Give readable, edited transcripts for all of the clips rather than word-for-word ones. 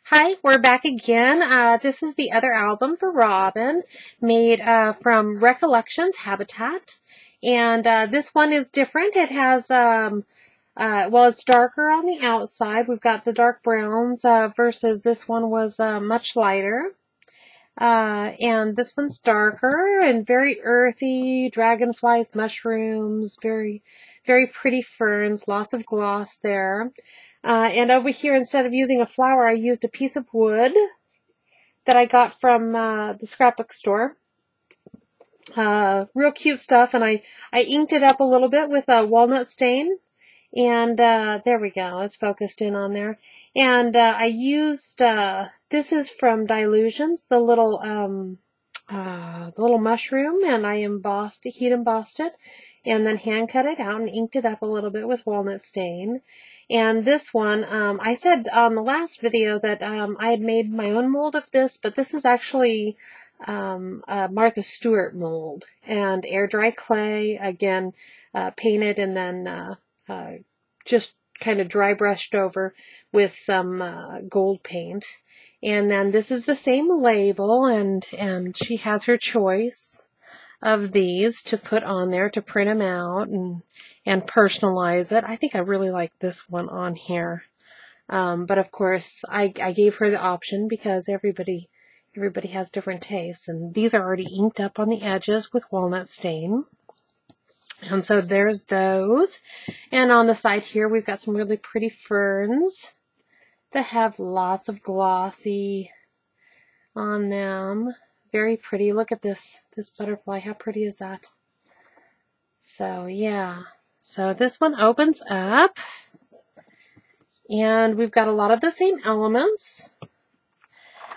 Hi, we're back again. This is the other album for Robin, made from Recollections Habitat. And this one is different. It has, well, it's darker on the outside. We've got the dark browns versus this one was much lighter. And this one's darker and very earthy, dragonflies, mushrooms, very pretty ferns, lots of gloss there. And over here, instead of using a flower, I used a piece of wood that I got from the scrapbook store. Real cute stuff, and I inked it up a little bit with a walnut stain. And there we go, it's focused in on there. And I used, this is from Dilutions, the little mushroom, and I heat embossed it, and then hand cut it out and inked it up a little bit with walnut stain. And this one, I said on the last video that I had made my own mold of this, but this is actually a Martha Stewart mold, and air dry clay, again, painted and then just kind of dry brushed over with some gold paint. And then this is the same label, and she has her choice of these to put on there to print them out and personalize it. I think I really like this one on here. But of course, I gave her the option because everybody has different tastes, and these are already inked up on the edges with walnut stain. And so there's those. And on the side here, we've got some really pretty ferns that have lots of glossy on them. Very pretty. Look at this butterfly. How pretty is that? So yeah. So this one opens up, and we've got a lot of the same elements.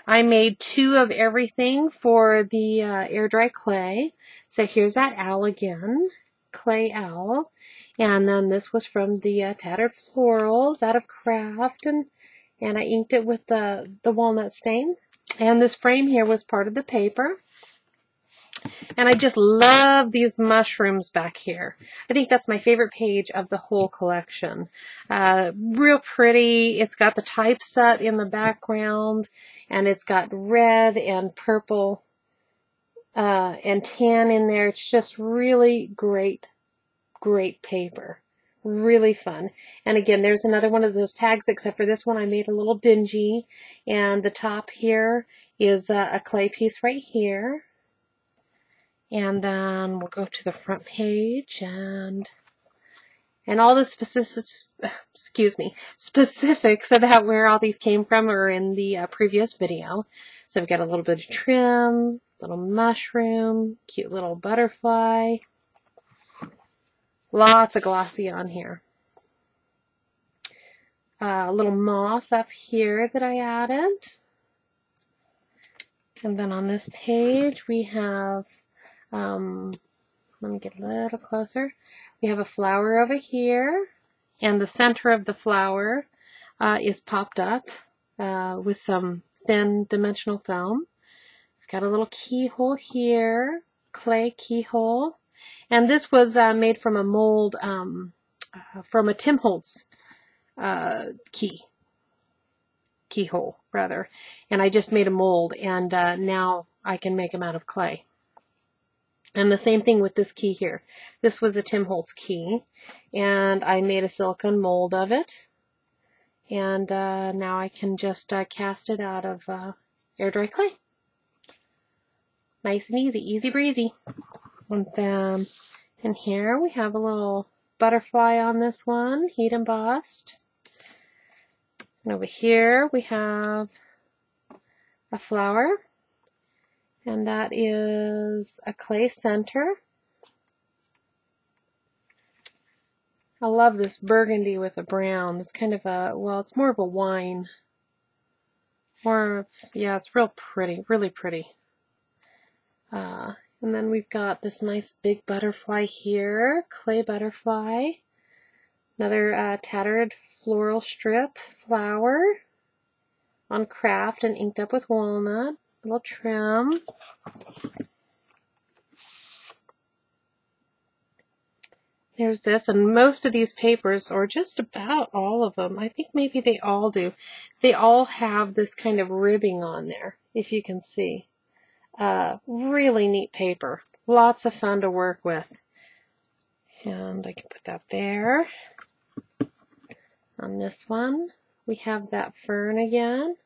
I made 2 of everything for the air dry clay. So here's that owl again, clay owl. And then this was from the Tattered Florals out of Craft, and I inked it with the walnut stain. And this frame here was part of the paper. And I just love these mushrooms back here. I think that's my favorite page of the whole collection. Real pretty. It's got the typeset in the background, and it's got red and purple and tan in there. It's just really great paper. Really fun. And again, there's another one of those tags, except for this one I made a little dingy. And the top here is a clay piece right here. And then we'll go to the front page, and all the specifics about where all these came from are in the previous video. So we've got a little bit of trim, little mushroom, cute little butterfly. Lots of glossy on here. A little moth up here that I added. And then on this page we have, let me get a little closer. We have a flower over here, and the center of the flower is popped up with some thin dimensional foam. We've got a little keyhole here, clay keyhole. And this was made from a mold from a Tim Holtz keyhole, rather. And I just made a mold, and now I can make them out of clay. And the same thing with this key here. This was a Tim Holtz key, and I made a silicone mold of it. And now I can just cast it out of air dry clay. Nice and easy, easy breezy. And then in here we have a little butterfly on this one, heat embossed. And over here we have a flower, and that is a clay center. I love this burgundy with a brown. It's kind of a, well, it's more of a wine. Yeah, it's real pretty, really pretty. And then we've got this nice big butterfly here, clay butterfly. Another tattered floral strip flower on Craft and inked up with walnut. Little trim. there's this, and most of these papers, or just about all of them, I think maybe they all do, they all have this kind of ribbing on there, if you can see. Really neat paper. Lots of fun to work with. And I can put that there. On this one, we have that fern again.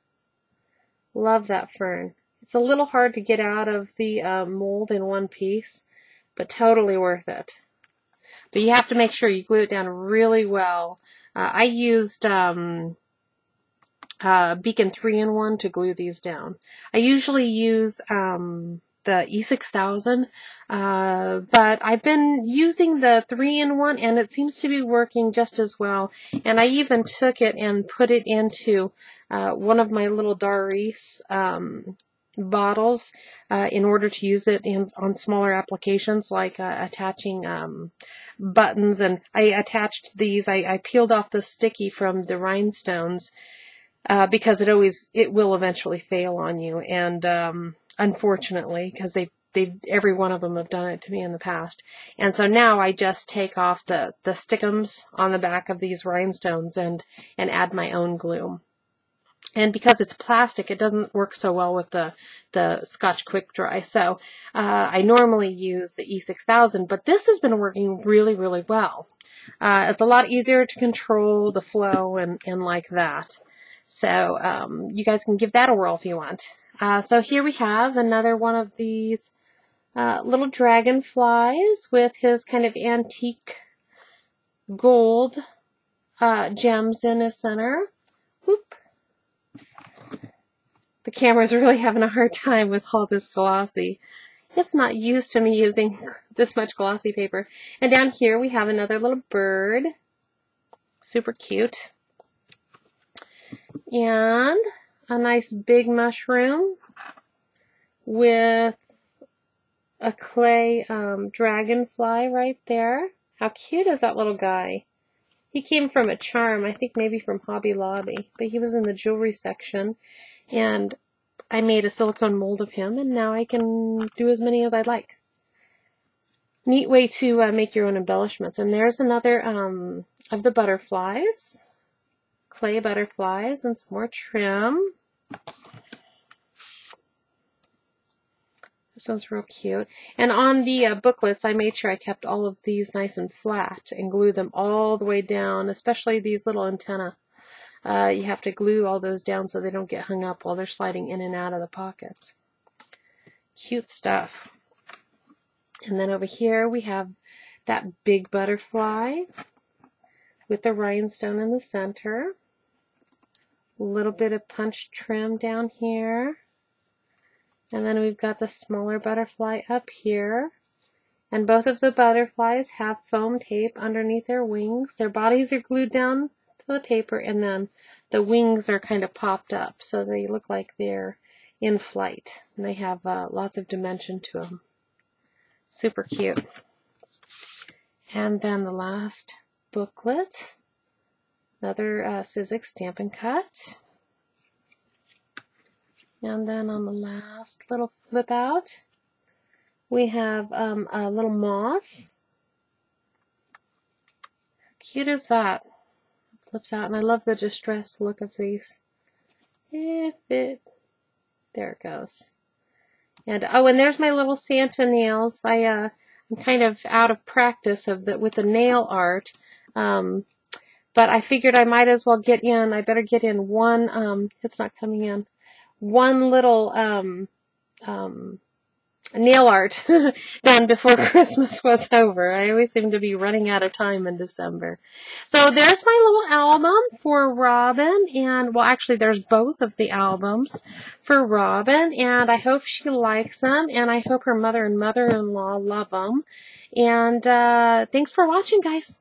Love that fern. It's a little hard to get out of the mold in one piece, but totally worth it. But you have to make sure you glue it down really well. I used Beacon 3-in-1 to glue these down. I usually use the E6000, but I've been using the 3-in-1 and it seems to be working just as well. And I even took it and put it into one of my little Doris bottles in order to use it on smaller applications like attaching buttons. And I attached these, I peeled off the sticky from the rhinestones because it will eventually fail on you, and unfortunately, because every one of them have done it to me in the past. And so now I just take off the stickums on the back of these rhinestones and add my own glue. And because it's plastic, it doesn't work so well with the Scotch Quick Dry. So I normally use the E6000, but this has been working really, really well. It's a lot easier to control the flow and like that. So you guys can give that a whirl if you want. So here we have another one of these little dragonflies with his kind of antique gold gems in his center. Whoop. The camera's really having a hard time with all this glossy. It's not used to me using this much glossy paper. And down here we have another little bird. Super cute. And a nice big mushroom with a clay dragonfly right there. How cute is that little guy? He came from a charm, I think maybe from Hobby Lobby, but he was in the jewelry section. And I made a silicone mold of him, and now I can do as many as I'd like. Neat way to make your own embellishments. And there's another of the butterflies, clay butterflies, and some more trim. This one's real cute. And on the booklets, I made sure I kept all of these nice and flat and glued them all the way down, especially these little antennae. You have to glue all those down so they don't get hung up while they're sliding in and out of the pockets. Cute stuff. And then over here we have that big butterfly with the rhinestone in the center. A little bit of punch trim down here. And then we've got the smaller butterfly up here. And both of the butterflies have foam tape underneath their wings. Their bodies are glued down to the paper, and then the wings are kind of popped up, so they look like they're in flight. And they have lots of dimension to them. Super cute. And then the last booklet, another Sizzix Stampin' Cut. And then on the last little flip out, we have a little moth. How cute is that? Flips out, and I love the distressed look of these. There it goes. And oh, and there's my little Santa nails. I'm kind of out of practice with the nail art, but I figured I might as well get in. I better get in one. It's not coming in. One little nail art done before Christmas was over. I always seem to be running out of time in December. So there's my little album for Robin, and well, actually there's both of the albums for Robin, and I hope she likes them, and I hope her mother and mother-in-law love them. And thanks for watching, guys.